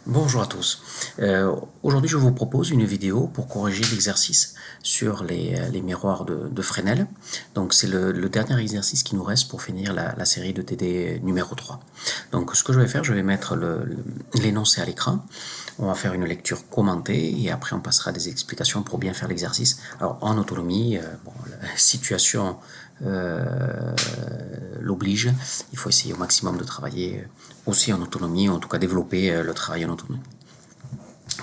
Bonjour à tous. Aujourd'hui, je vous propose une vidéo pour corriger l'exercice sur les miroirs de Fresnel. Donc, c'est le dernier exercice qui nous reste pour finir la série de TD numéro 3. Donc, ce que je vais faire, je vais mettre l'énoncé à l'écran. On va faire une lecture commentée et après, on passera des explications pour bien faire l'exercice. Alors, en autonomie, bon, la situation l'oblige. Il faut essayer au maximum de travailler aussi en autonomie, en tout cas développer le travail en autonomie.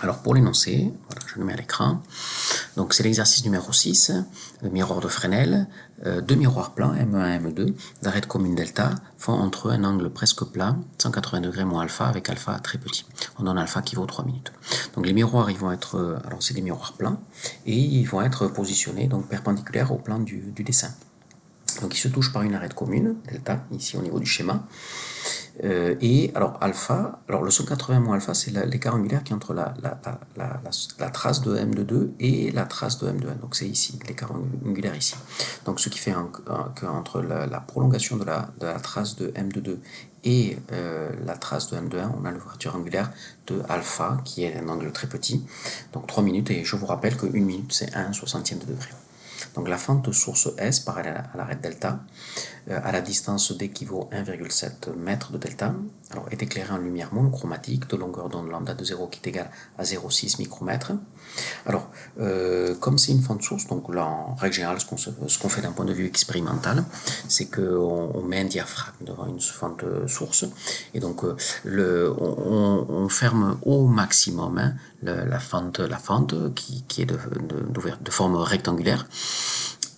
Alors pour l'énoncé, voilà, je le mets à l'écran. Donc c'est l'exercice numéro 6, le miroir de Fresnel. Deux miroirs plans, M1 et M2, d'arête commune delta, font entre eux un angle presque plat, 180 degrés moins alpha, avec alpha très petit. On donne alpha qui vaut 3 minutes. Donc les miroirs, ils vont être, alors c'est des miroirs plans, et ils vont être positionnés donc perpendiculaires au plan du dessin. Donc ils se touchent par une arête commune, delta, ici au niveau du schéma. Et alors alpha, alors le 180 moins alpha, c'est l'écart angulaire qui est entre la trace de M de 2 et la trace de M de 1. Donc c'est ici, l'écart angulaire ici. Donc ce qui fait qu'entre la prolongation de la trace de M de 2 et la trace de M de 1, on a l'ouverture angulaire de alpha qui est un angle très petit. Donc 3 minutes, et je vous rappelle que 1 minute c'est 1 soixantième de degré. Donc la fente source S parallèle à l'arête delta, à la distance D qui vaut 1,7 m de delta, alors est éclairée en lumière monochromatique de longueur d'onde lambda de 0 qui est égale à 0,6 micromètres. Alors, comme c'est une fente source, donc là en règle générale ce qu'on fait d'un point de vue expérimental, c'est qu'on met un diaphragme devant une fente source, et donc on ferme au maximum la fente qui est de forme rectangulaire.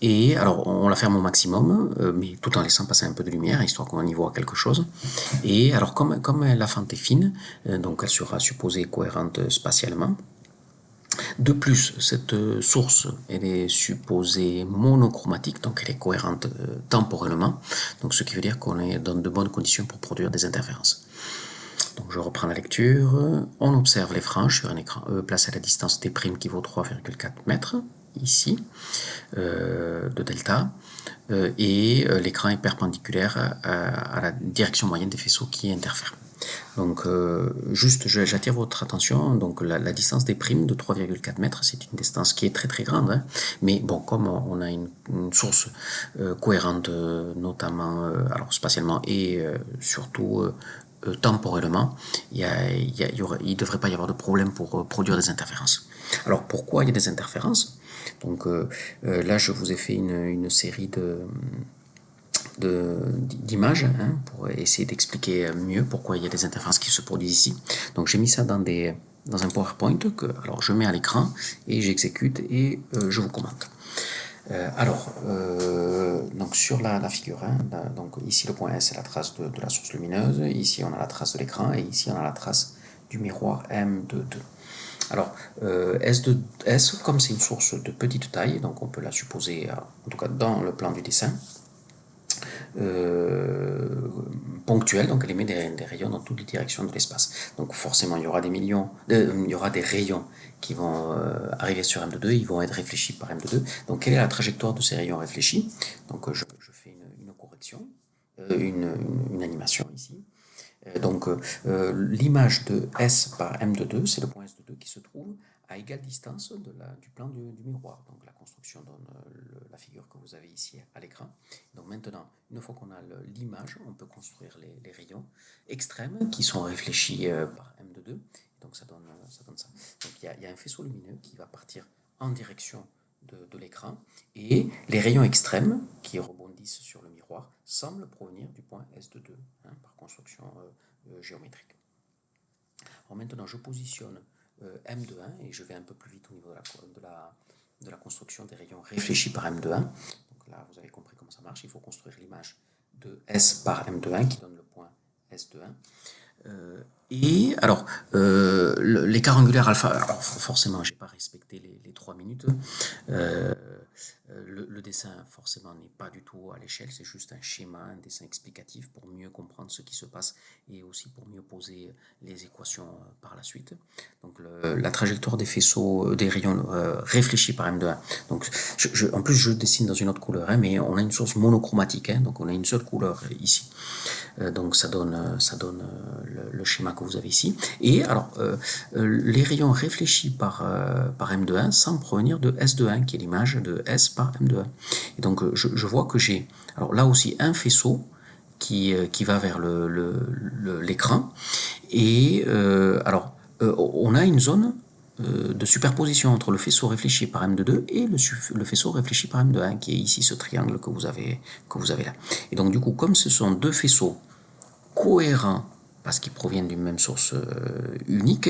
Et alors, on la ferme au maximum, mais tout en laissant passer un peu de lumière, histoire qu'on y voit quelque chose. Et alors, comme la fente est fine, donc elle sera supposée cohérente spatialement. De plus, cette source, elle est supposée monochromatique, donc elle est cohérente temporellement, donc ce qui veut dire qu'on est dans de bonnes conditions pour produire des interférences. Donc je reprends la lecture. On observe les franges sur un écran E placé à la distance T' qui vaut 3,4 mètres, ici, de delta, et l'écran est perpendiculaire à la direction moyenne des faisceaux qui interfèrent. Donc, juste, j'attire votre attention. Donc, la distance des primes de 3,4 mètres, c'est une distance qui est très très grande. Hein, mais bon, comme on a une source cohérente, notamment alors spatialement et surtout temporellement, il ne devrait pas y avoir de problème pour produire des interférences. Alors, pourquoi il y a des interférences? Donc, là, je vous ai fait une série d'images hein, pour essayer d'expliquer mieux pourquoi il y a des interférences qui se produisent ici. Donc j'ai mis ça dans un PowerPoint que alors je mets à l'écran et j'exécute et je vous commente. Donc sur la figure 1, donc ici le point S c'est la trace de la source lumineuse, ici on a la trace de l'écran et ici on a la trace du miroir M de 2. Alors, S, comme c'est une source de petite taille, donc on peut la supposer, en tout cas dans le plan du dessin, ponctuelle, donc elle émet des rayons dans toutes les directions de l'espace. Donc forcément, il y aura il y aura des rayons qui vont arriver sur M de 2, ils vont être réfléchis par M de 2. Donc quelle est la trajectoire de ces rayons réfléchis? Donc je fais une correction, une animation ici. Donc l'image de S par M de 2, c'est le point S de 2 qui se trouve à égale distance du plan du miroir. Donc la construction donne la figure que vous avez ici à l'écran. Donc maintenant, une fois qu'on a l'image, on peut construire les rayons extrêmes qui sont réfléchis par M de 2. Donc ça donne ça. Donc il y a un faisceau lumineux qui va partir en direction de l'écran et les rayons extrêmes qui rebondissent sur le miroir semblent provenir du point S de 2 hein, par construction géométrique. Alors maintenant, je positionne M de 1 et je vais un peu plus vite au niveau de la construction des rayons réfléchis par M de 1. Donc là, vous avez compris comment ça marche. Il faut construire l'image de S par M de 1 qui donne le point S de 1. Et alors, l'écart angulaire alpha, alors forcément, je n'ai pas respecté les 3 minutes. Le dessin, forcément, n'est pas du tout à l'échelle, c'est juste un schéma, un dessin explicatif pour mieux comprendre ce qui se passe et aussi pour mieux poser les équations par la suite. Donc, la trajectoire des faisceaux, des rayons réfléchis par M de 1. Donc, en plus, je dessine dans une autre couleur, hein, mais on a une source monochromatique, hein, donc on a une seule couleur ici. Donc ça donne le schéma que vous avez ici. ici. Et alors, les rayons réfléchis par M de 1 semblent provenir de S de 1, qui est l'image de S par M de 1. Et donc, je vois que j'ai, alors là aussi, un faisceau qui va vers l'écran. Et on a une zone de superposition entre le faisceau réfléchi par M de 2 et le faisceau réfléchi par M de 1, qui est ici ce triangle que vous avez là. Et donc du coup, comme ce sont deux faisceaux cohérents, parce qu'ils proviennent d'une même source unique,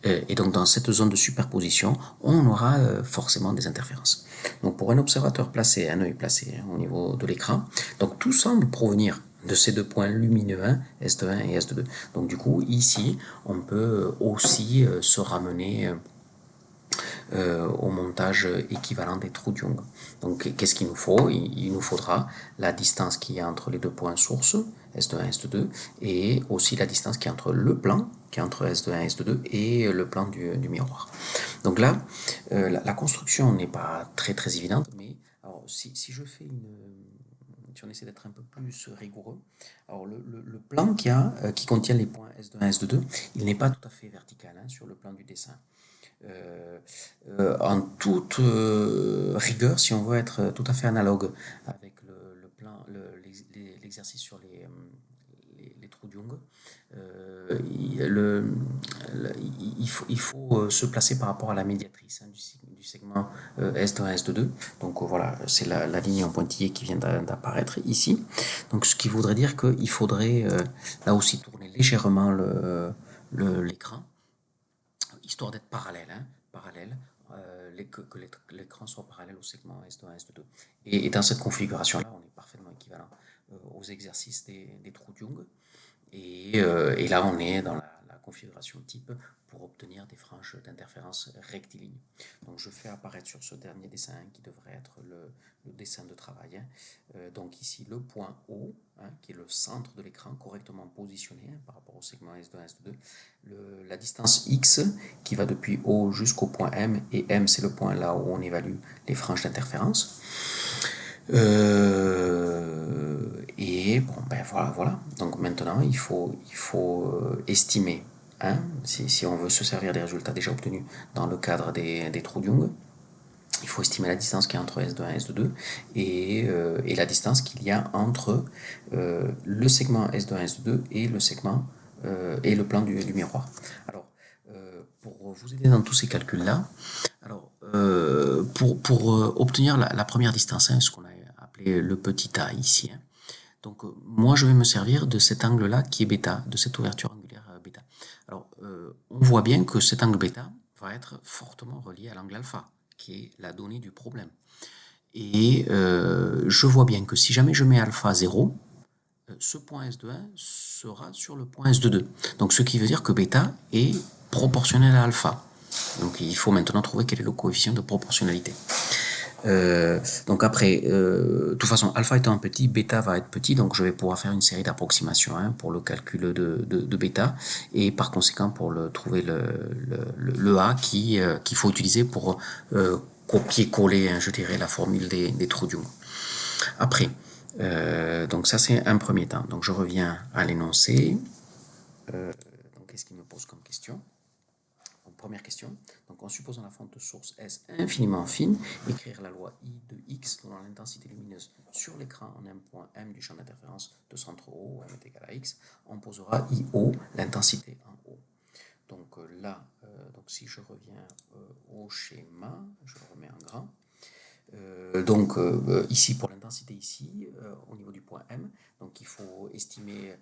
et donc dans cette zone de superposition, on aura forcément des interférences. Donc pour un observateur placé, un œil placé au niveau de l'écran, donc tout semble provenir de ces deux points lumineux 1, S de 1 et S de 2. Donc du coup, ici, on peut aussi se ramener au montage équivalent des trous de Young. Donc qu'est-ce qu'il nous faut? Il nous faudra la distance qui est entre les deux points sources, S de 1 et S de 2, et aussi la distance qui est entre le plan, qui est entre S de 1 et S de 2, et le plan du miroir. Donc là, la construction n'est pas très évidente, mais alors, si je fais si on essaie d'être un peu plus rigoureux, alors le plan qui contient les points S de 1 et S de 2, il n'est pas tout à fait vertical sur le plan du dessin. En toute rigueur, si on veut être tout à fait analogue avec l'exercice sur les trous de Young, il faut se placer par rapport à la médiatrice du segment S de 1, S de 2. Donc voilà, c'est la ligne en pointillé qui vient d'apparaître ici. Donc ce qui voudrait dire qu'il faudrait là aussi tourner légèrement l'écran, histoire d'être parallèle, que l'écran soit parallèle au segment S de 1, S de 2. Et dans cette configuration-là, on est parfaitement équivalent aux exercices des trous de Young. Et là, on est dans la configuration type pour obtenir des franges d'interférence rectilignes. Donc, je fais apparaître sur ce dernier dessin qui devrait être le dessin de travail. Donc ici, le point O, qui est le centre de l'écran, correctement positionné par rapport au segment S2, S2. La distance X, qui va depuis O jusqu'au point M, et M, c'est le point là où on évalue les franges d'interférence. Et bon, ben voilà. Donc maintenant, il faut estimer, si on veut se servir des résultats déjà obtenus dans le cadre des trous de Young, il faut estimer la distance qu'il y a entre S de 1 et S de 2 et la distance qu'il y a entre le segment S de 1 et S de 2 et le segment et le plan du miroir. Alors, pour vous aider dans tous ces calculs-là, alors pour obtenir la première distance, ce qu'on a appelé le petit a ici, donc moi je vais me servir de cet angle-là qui est bêta, de cette ouverture angulaire bêta. Alors on voit bien que cet angle bêta va être fortement relié à l'angle alpha, qui est la donnée du problème. Et je vois bien que si jamais je mets alpha 0, ce point S de 1 sera sur le point S de 2. Donc ce qui veut dire que bêta est proportionnel à alpha. Donc il faut maintenant trouver quel est le coefficient de proportionnalité. Donc après, de toute façon, alpha étant petit, bêta va être petit, donc je vais pouvoir faire une série d'approximations pour le calcul de bêta, et par conséquent pour trouver le A qu'il faut utiliser pour copier-coller, je dirais, la formule des trous de Young. Après, donc ça c'est un premier temps. Donc je reviens à l'énoncé. Donc qu'est-ce qu'il me pose comme question? Première question, donc en supposant la fente de source S infiniment fine, écrire la loi I de X donnant l'intensité lumineuse sur l'écran en un point M du champ d'interférence de centre O, M est égal à X, on posera IO, l'intensité en O. Donc là, donc si je reviens au schéma, je le remets en grand. Donc ici, pour l'intensité ici, au niveau du point M, donc il faut estimer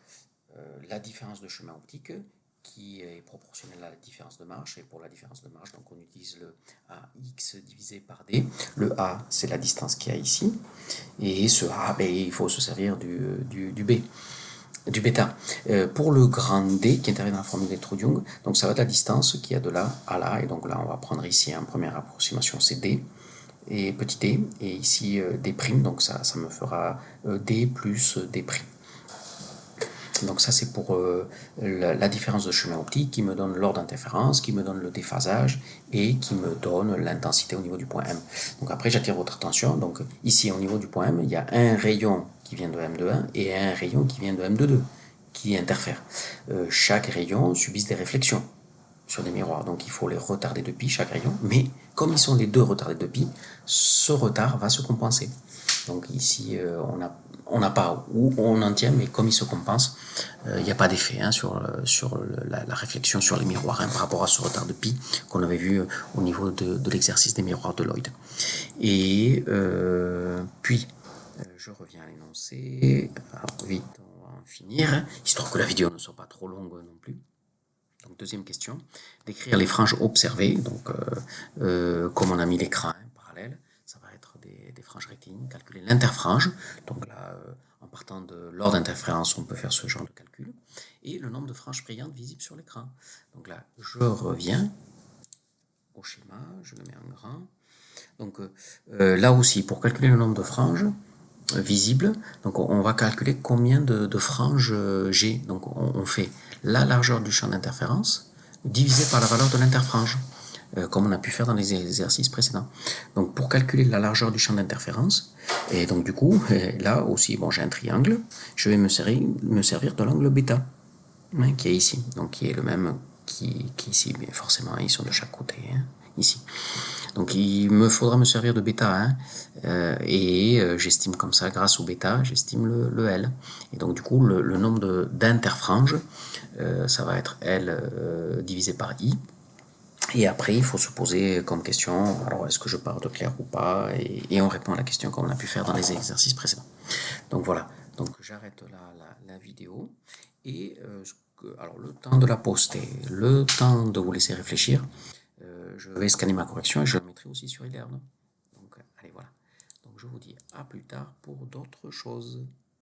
la différence de chemin optique, qui est proportionnel à la différence de marche. Et pour la différence de marche, donc on utilise le AX divisé par D. Le A, c'est la distance qu'il y a ici. Et ce A, il faut se servir du B, du bêta. Pour le grand D, qui intervient dans la formule des trous de Young, donc ça va être la distance qu'il y a de là à là. Et donc là, on va prendre ici en première approximation, c'est D. Et petit d, et ici D', donc ça me fera D plus D'. Donc ça c'est pour la différence de chemin optique qui me donne l'ordre d'interférence, qui me donne le déphasage et qui me donne l'intensité au niveau du point M. Donc après j'attire votre attention, donc ici au niveau du point M, il y a un rayon qui vient de M de 1 et un rayon qui vient de M de 2. qui interfèrent. Chaque rayon subit des réflexions sur des miroirs, donc il faut les retarder de pi chaque rayon, mais comme ils sont les deux retardés de pi, ce retard va se compenser. Donc ici, on n'a pas où on en tient, mais comme il se compense, il n'y a pas d'effet sur la réflexion sur les miroirs par rapport à ce retard de pi qu'on avait vu au niveau de l'exercice des miroirs de Lloyd. Et puis, je reviens à l'énoncé. Vite, on va en finir, histoire que la vidéo ne soit pas trop longue non plus. Donc, deuxième question, décrire les franges observées. Donc, comme on a mis l'écran parallèle, ça va être des franges rectilignes, calculer l'interfrange. Donc là, en partant de l'ordre d'interférence, on peut faire ce genre de calcul. Et le nombre de franges brillantes visibles sur l'écran. Donc là, je reviens au schéma, je le mets en grand. Donc là aussi, pour calculer le nombre de franges visibles, donc on va calculer combien de franges j'ai. Donc on fait la largeur du champ d'interférence divisé par la valeur de l'interfrange, comme on a pu faire dans les exercices précédents. Donc pour calculer la largeur du champ d'interférence, et donc du coup, là aussi, bon, j'ai un triangle, je vais me servir de l'angle bêta, qui est ici, donc qui est le même qui ici, mais forcément ils sont de chaque côté, ici. Donc il me faudra me servir de bêta, et j'estime comme ça, grâce au bêta, j'estime le L. Et donc du coup, le nombre d'interfranges, ça va être L divisé par I. Et après, il faut se poser comme question, alors est-ce que je pars de clair ou pas, et on répond à la question comme on a pu faire dans les exercices précédents. Donc voilà, donc j'arrête là la vidéo, et alors le temps de la poster, le temps de vous laisser réfléchir, je vais scanner ma correction et je la mettrai aussi sur eLearn. Donc allez, voilà. Donc je vous dis à plus tard pour d'autres choses.